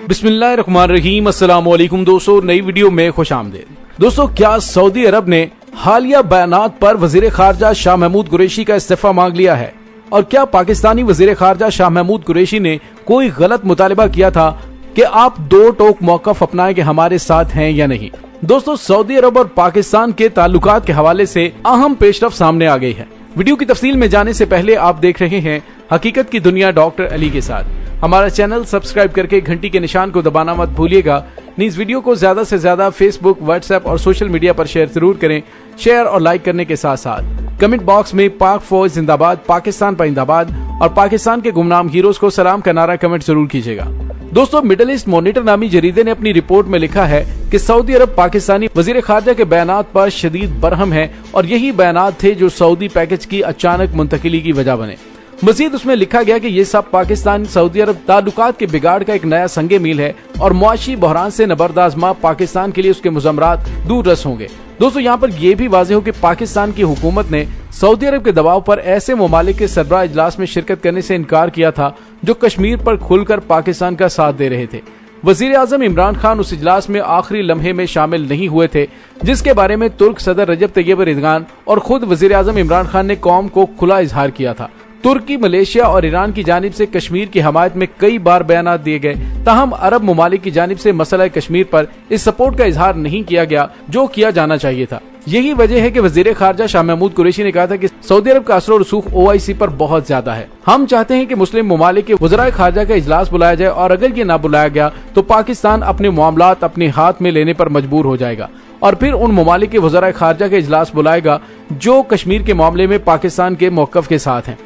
बिस्मिल्लाहिर्रहमानिर्रहीम। अस्सलाम वालेकुम दोस्तों, नई वीडियो में खुशामदीद। दोस्तों, क्या सऊदी अरब ने हालिया बयानात पर वजीर खारजा शाह महमूद कुरैशी का इस्तीफा मांग लिया है? और क्या पाकिस्तानी वजीर खारजा शाह महमूद कुरैशी ने कोई गलत मुतालिबा किया था कि आप दो टोक मौकफ अपनाएं कि हमारे साथ हैं या नहीं? दोस्तों, सऊदी अरब और पाकिस्तान के ताल्लुकात के हवाले से अहम पेशरफ सामने आ गई है। वीडियो की तफसील में जाने से पहले आप देख रहे हैं हकीकत की दुनिया डॉक्टर अली के साथ। हमारा चैनल सब्सक्राइब करके घंटी के निशान को दबाना मत भूलिएगा। इस वीडियो को ज्यादा से ज्यादा फेसबुक, व्हाट्सएप और सोशल मीडिया पर शेयर जरूर करें। शेयर और लाइक करने के साथ साथ कमेंट बॉक्स में पाक फौज जिंदाबाद, पाकिस्तान पाइंदाबाद और पाकिस्तान के गुमनाम हीरोज को सलाम का नारा कमेंट जरूर कीजिएगा। दोस्तों, मिडल ईस्ट मॉनिटर नामी जरीदे ने अपनी रिपोर्ट में लिखा है कि सऊदी अरब पाकिस्तानी वजीर खारजा के बयानात पर शदीद बरहम है और यही बयानात थे जो सऊदी पैकेज की अचानक मुंतकिली की वजह बने। मजीद उसमें लिखा गया कि ये सब पाकिस्तान सऊदी अरब ताल्लुकात के बिगाड़ का एक नया संगे मील है और मुआशी बहरान से नबरदाज़मा पाकिस्तान के लिए उसके मुज़म्मरात दूर रस होंगे। दोस्तों, यहाँ पर यह भी वाज़ेह हो कि पाकिस्तान की हुकूमत ने सऊदी अरब के दबाव पर ऐसे ममालिक के सरबराह इजलास में शिरकत करने से इनकार किया था जो कश्मीर पर खुलकर पाकिस्तान का साथ दे रहे थे। वजीर आजम इमरान खान उस इजलास में आखिरी लम्हे में शामिल नहीं हुए थे, जिसके बारे में तुर्क सदर रजब तैयब एर्दोगान और खुद वजीर आजम इमरान खान ने कौम को खुला इजहार किया था। तुर्की, मलेशिया और ईरान की जानिब से कश्मीर की हमायत में कई बार बयानात दिए गए, ताहम अरब ममालिक की जानिब से मसला कश्मीर पर इस सपोर्ट का इजहार नहीं किया गया जो किया जाना चाहिए था। यही वजह है कि वजीर खारजा शाह महमूद कुरैशी ने कहा था कि सऊदी अरब का असर रसूख OIC पर बहुत ज्यादा है। हम चाहते हैं कि मुस्लिम ममालिक के वज़राए खारजा का इजलास बुलाया जाए और अगर ये ना बुलाया गया तो पाकिस्तान अपने मामलात अपने हाथ में लेने पर मजबूर हो जाएगा और फिर उन ममालिक के वज़राए खारजा का इजलास बुलाएगा जो कश्मीर के मामले में पाकिस्तान के मौक़िफ़ के साथ हैं।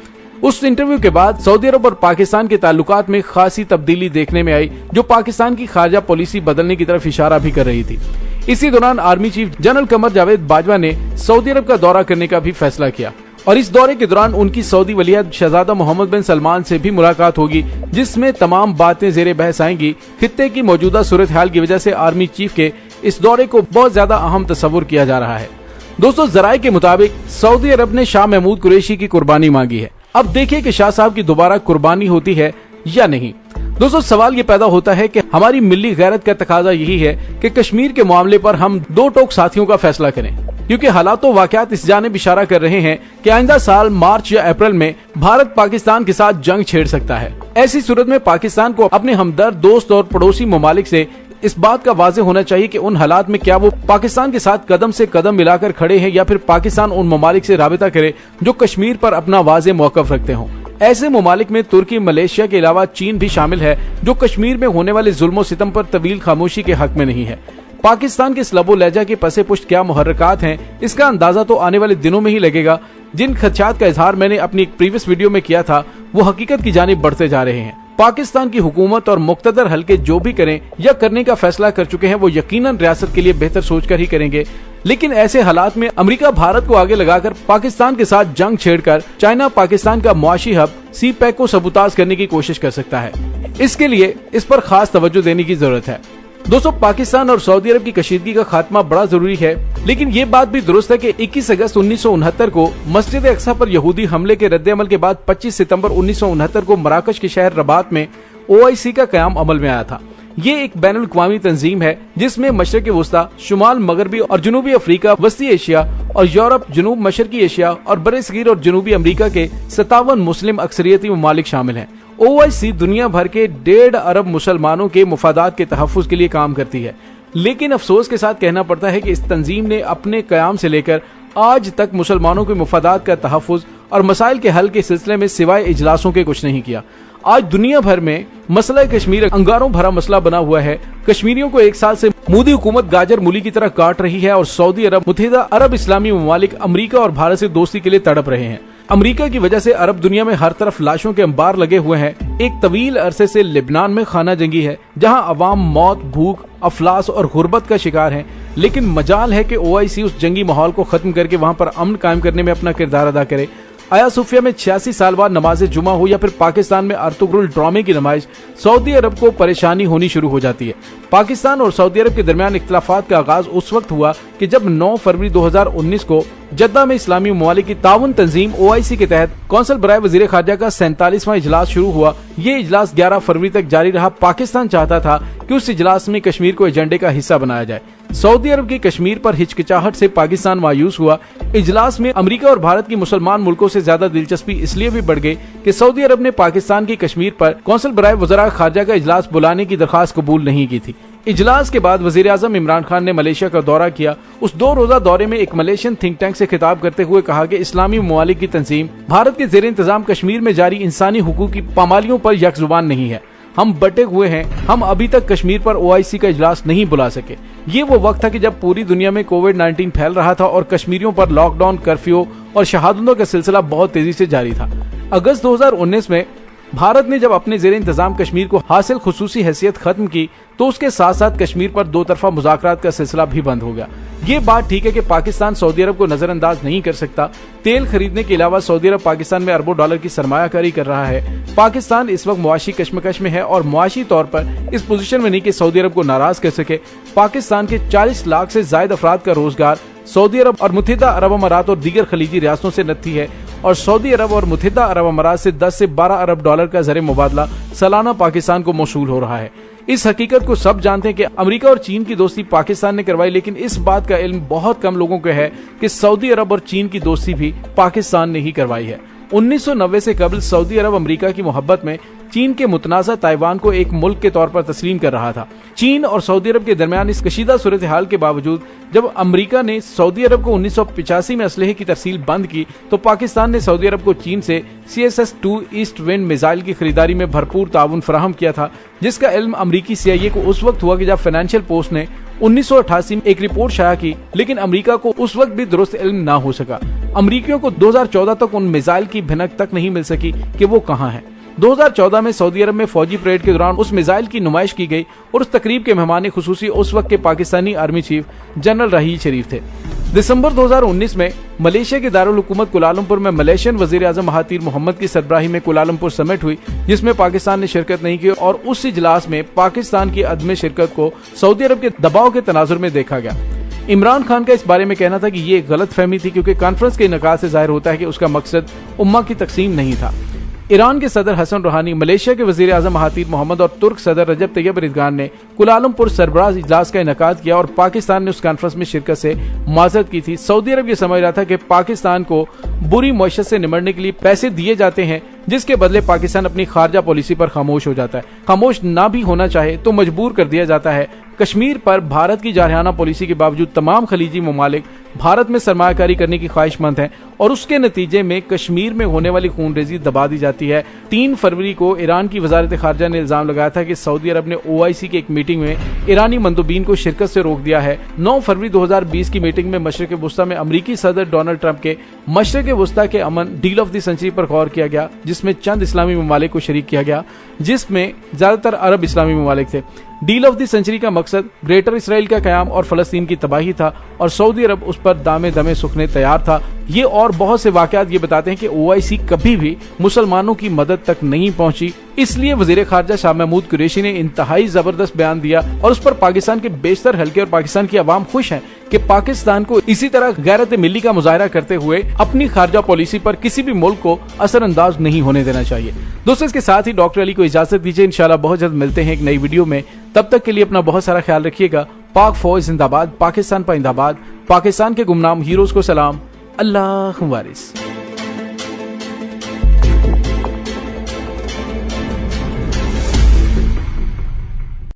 उस इंटरव्यू के बाद सऊदी अरब और पाकिस्तान के ताल्लुकात में खासी तब्दीली देखने में आई जो पाकिस्तान की खारजा पॉलिसी बदलने की तरफ इशारा भी कर रही थी। इसी दौरान army chief general Qamar Javed Bajwa ने सऊदी अरब का दौरा करने का भी फैसला किया और इस दौरे के दौरान उनकी सऊदी वलीअहद शहजादा मोहम्मद बिन सलमान से भी मुलाकात होगी, जिसमें तमाम बातें जेरे बहस आएंगी। खित्ते की मौजूदा सूरत हाल की वजह से आर्मी चीफ के इस दौरे को बहुत ज्यादा अहम तस्वुर किया जा रहा है। दोस्तों, जराये के मुताबिक सऊदी अरब ने शाह महमूद कुरैशी की कुर्बानी मांगी है। अब देखिए कि शाह साहब की दोबारा कुर्बानी होती है या नहीं। दोस्तों, सवाल ये पैदा होता है कि हमारी मिली गैरत का तकाजा यही है कि कश्मीर के मामले पर हम दो टोक साथियों का फैसला करें, क्योंकि हालात व वाक़यात इस जानिब इशारा कर रहे हैं कि आइंदा साल मार्च या अप्रैल में भारत पाकिस्तान के साथ जंग छेड़ सकता है। ऐसी सूरत में पाकिस्तान को अपने हमदर्द, दोस्त और पड़ोसी ममालिक से इस बात का वाज़ेह होना चाहिए कि उन हालात में क्या वो पाकिस्तान के साथ कदम से कदम मिलाकर खड़े हैं या फिर पाकिस्तान उन ममालिक से राबिता करे जो कश्मीर पर अपना वाज़ेह मौक़िफ़ रखते हों। ऐसे ममालिक में तुर्की, मलेशिया के अलावा चीन भी शामिल है जो कश्मीर में होने वाले जुल्म सितम पर तवील खामोशी के हक में नहीं है। पाकिस्तान के लबो लहजा के पसे पुष्ट क्या मुहर्रकात हैं, इसका अंदाजा तो आने वाले दिनों में ही लगेगा। जिन खदशात का इजहार मैंने अपनी एक प्रीवियस वीडियो में किया था वो हकीकत की जानिब बढ़ते जा रहे हैं। पाकिस्तान की हुकूमत और मुक्तदर हल्के जो भी करें या करने का फैसला कर चुके हैं वो यकीनन रियासत के लिए बेहतर सोचकर ही करेंगे, लेकिन ऐसे हालात में अमेरिका भारत को आगे लगाकर पाकिस्तान के साथ जंग छेड़कर चाइना पाकिस्तान का मुआशी हब CPEC को सबूताज करने की कोशिश कर सकता है। इसके लिए इस पर खास तवज्जो देने की जरूरत है। दोस्तों, पाकिस्तान और सऊदी अरब की कशीदगी का खात्मा बड़ा जरूरी है, लेकिन ये बात भी दुरुस्त है कि 21 अगस्त 1969 को मस्जिद अक्सा पर यहूदी हमले के रद्द-ए-अमल के बाद 25 सितंबर 1969 को मराकश के शहर रबात में OIC का कयाम अमल में आया था। ये एक बैनुल अक़वामी तंजीम है जिसमें मशरिक़ वुस्ता, शुमाल मगरबी और जनूबी अफ्रीका, वस्ती एशिया और यूरोप, जनूब मशरकी एशिया और बरे-सगीर और जनूबी अमरीका के 57 मुस्लिम अक्सरियती ममालिक शामिल हैं। OIC दुनिया भर के 1.5 अरब मुसलमानों के मुफादात के तहफ़्फ़ुज़ के लिए काम करती है, लेकिन अफसोस के साथ कहना पड़ता है कि इस तंजीम ने अपने कयाम से लेकर आज तक मुसलमानों के मुफादात का तहफ़्फ़ुज़ और मसाइल के हल के सिलसिले में सिवाय इजलासों के कुछ नहीं किया। आज दुनिया भर में मसला कश्मीर अंगारों भरा मसला बना हुआ है। कश्मीरियों को एक साल से मोदी हुकूमत गाजर मूली की तरह काट रही है और सऊदी अरब, मुत्तहिदा अरब इस्लामी ममालिक, अमरीका और भारत से दोस्ती के लिए तड़प रहे हैं। अमरीका की वजह से अरब दुनिया में हर तरफ लाशों के अंबार लगे हुए हैं। एक तवील अरसे से लिबनान में खाना जंगी है जहां अवाम मौत, भूख, अफलास और गुर्बत का शिकार है, लेकिन मजाल है कि OIC उस जंगी माहौल को खत्म करके वहां पर अमन कायम करने में अपना किरदार अदा करे। आया सूफिया में 86 साल बाद नमाज जुमा हो या फिर पाकिस्तान में अर्तुगरुल ड्रामे की नुमाइश, सऊदी अरब को परेशानी होनी शुरू हो जाती है। पाकिस्तान और सऊदी अरब के दरमियान इख्तिलाफात का आगाज उस वक्त हुआ कि जब 9 फरवरी 2019 को जद्दा में इस्लामी ममालिक की ताउन तंजीम OIC के तहत कौंसल बराए वजीर खारजा का 47वां इजलास शुरू हुआ। ये इजलास 11 फरवरी तक जारी रहा। पाकिस्तान चाहता था कि उस इजलास में कश्मीर को एजेंडे का हिस्सा बनाया जाए। सऊदी अरब की कश्मीर पर हिचकिचाहट से पाकिस्तान मायूस हुआ। इजलास में अमेरिका और भारत की मुसलमान मुल्कों से ज्यादा दिलचस्पी इसलिए भी बढ़ गई कि सऊदी अरब ने पाकिस्तान की कश्मीर पर कौंसल बराए वज़रा खारजा का इजलास बुलाने की दरखास्त कबूल नहीं की थी। इजलास के बाद वजीर आजम इमरान खान ने मलेशिया का दौरा किया। उस 2 रोजा दौरे में एक मलेशियन थिंक टैंक से खिताब करते हुए कहा कि इस्लामी ममालिक की तंजीम भारत के जेर इंतजाम कश्मीर में जारी इंसानी हुकूक की पामालियों पर यकजुबान नहीं है। हम बटे हुए हैं। हम अभी तक कश्मीर पर OIC का इजलास नहीं बुला सके। ये वो वक्त था कि जब पूरी दुनिया में कोविड-19 फैल रहा था और कश्मीरियों पर लॉकडाउन, कर्फ्यू और शहादतों का सिलसिला बहुत तेजी से जारी था। अगस्त 2019 में भारत ने जब अपने जेर इंतजाम कश्मीर को हासिल खुसूसी हैसियत खत्म की तो उसके साथ साथ कश्मीर पर 2 तरफा मुज़ाकरात का सिलसिला भी बंद हो गया। ये बात ठीक है कि पाकिस्तान सऊदी अरब को नजरअंदाज नहीं कर सकता। तेल खरीदने के अलावा सऊदी अरब पाकिस्तान में अरबों डॉलर की सरमायाकारी कर रहा है। पाकिस्तान इस वक्त मुआशी कश्मकश में है और मुआशी तौर पर इस पोजीशन में नहीं कि सऊदी अरब को नाराज कर सके। पाकिस्तान के 40 लाख से ज्यादा अफराद का रोजगार सऊदी अरब और मुत्तहिदा अरब अमारात और दीगर खलीजी रियासतों से नत्थी है और सऊदी अरब और मुत्तहिदा अरब अमारात से 10 से 12 अरब डॉलर का ज़र मुबादला सालाना पाकिस्तान को मौसूल हो रहा है। इस हकीकत को सब जानते हैं कि अमेरिका और चीन की दोस्ती पाकिस्तान ने करवाई, लेकिन इस बात का इल्म बहुत कम लोगों को है कि सऊदी अरब और चीन की दोस्ती भी पाकिस्तान ने ही करवाई है। 1990 से कबल सऊदी अरब अमेरिका की मोहब्बत में चीन के मुतनाज़ा ताइवान को एक मुल्क के तौर पर तस्लीम कर रहा था। चीन और सऊदी अरब के दरमियान इस कशीदा सूरत हाल के बावजूद जब अमेरिका ने सऊदी अरब को 1985 में असलहे की तरसील बंद की तो पाकिस्तान ने सऊदी अरब को चीन से CSS-2 ईस्ट विंड मिसाइल की खरीदारी में भरपूर ताउन फराहम किया था, जिसका इल्म अमरीकी CIA को उस वक्त हुआ कि जब फाइनेंशियल पोस्ट ने 1988 में एक रिपोर्ट शाया की, लेकिन अमेरिका को उस वक्त भी दुरुस्त इल्म ना हो सका। अमरीकियों को 2014 तक उन मिसाइल की भनक तक नहीं मिल सकी कि वो कहाँ है। 2014 में सऊदी अरब में फौजी परेड के दौरान उस मिसाइल की नुमाइश की गई और उस तकरीब के मेहमान खुसूसी उस वक्त के पाकिस्तानी आर्मी चीफ जनरल राहील शरीफ थे। दिसंबर 2019 में मलेशिया के दारुल हुकूमत कुलालमपुर में मलेशियन वजीर आजम महातीर मोहम्मद की सरबराही में कुलालमपुर समिट हुई, जिसमें पाकिस्तान ने शिरकत नहीं की और उस इजलास में पाकिस्तान की अदम शिरकत को सऊदी अरब के दबाव के तनाजुर में देखा गया। इमरान खान का इस बारे में कहना था कि ये गलत फहमी थी, क्योंकि कॉन्फ्रेंस के इनकाद से जाहिर होता है कि उसका मकसद उम्मा की तकसीम नहीं था। ईरान के सदर हसन रूहानी, मलेशिया के वजीर आजम महातीर मोहम्मद और तुर्क सदर रजब तैयब एर्दोगान ने कुलालमपुर सरबराह इजलास का इनकाद किया और पाकिस्तान ने उस कॉन्फ्रेंस में शिरकत से माजरत की थी। सऊदी अरब ये समझ रहा था कि पाकिस्तान को बुरी मईशत से निमटने के लिए पैसे दिए जाते हैं, जिसके बदले पाकिस्तान अपनी खारजा पॉलिसी पर खामोश हो जाता है। खामोश ना भी होना चाहे तो मजबूर कर दिया जाता है। कश्मीर पर भारत की जारहाना पॉलिसी के बावजूद तमाम खलीजी ममालिक भारत में सरमायाकारी करने की ख्वाहिशमंद हैं और उसके नतीजे में कश्मीर में होने वाली खूनरेजी दबा दी जाती है। 3 फरवरी को ईरान की वजारत खारजा ने इल्जाम लगाया था कि सऊदी अरब ने OIC की एक मीटिंग में ईरानी मंदूबीन को शिरकत से रोक दिया है। 9 फरवरी 2020 की मीटिंग में मशरिक वुस्ता में अमरीकी सदर डोनाल्ड ट्रंप के मशरिक वुस्ता के अमन डील ऑफ द सेंचुरी पर गौर किया गया, जिसमें चंद इस्लामी ममालिक को शरीक किया गया, जिसमें ज्यादातर अरब इस्लामी ममालिक थे। डील ऑफ द सेंचुरी का मकसद ग्रेटर इसराइल का कयाम और फलस्तीन की तबाही था और सऊदी अरब उस पर दामे दमे सुखने तैयार था। ये और बहुत से वाकयात ये बताते हैं कि OIC कभी भी मुसलमानों की मदद तक नहीं पहुंची। इसलिए वजीर खारजा शाह महमूद कुरैशी ने इंतहाई जबरदस्त बयान दिया और उस पर पाकिस्तान के बेशतर हल्के और पाकिस्तान की आवाम खुश हैं कि पाकिस्तान को इसी तरह गैरत मिली का मुजाहरा करते हुए अपनी खारजा पॉलिसी पर किसी भी मुल्क को असरअंदाज नहीं होने देना चाहिए। दोस्तों, इसके साथ ही डॉक्टर अली को इजाजत दीजिए। इंशाल्लाह बहुत जल्द मिलते हैं एक नई वीडियो में। तब तक के लिए अपना बहुत सारा ख्याल रखिएगा। पाक फौज जिंदाबाद, पाकिस्तान पाइंदाबाद, पाकिस्तान के गुमनाम हीरोज को सलाम। अल्लाह वारिस।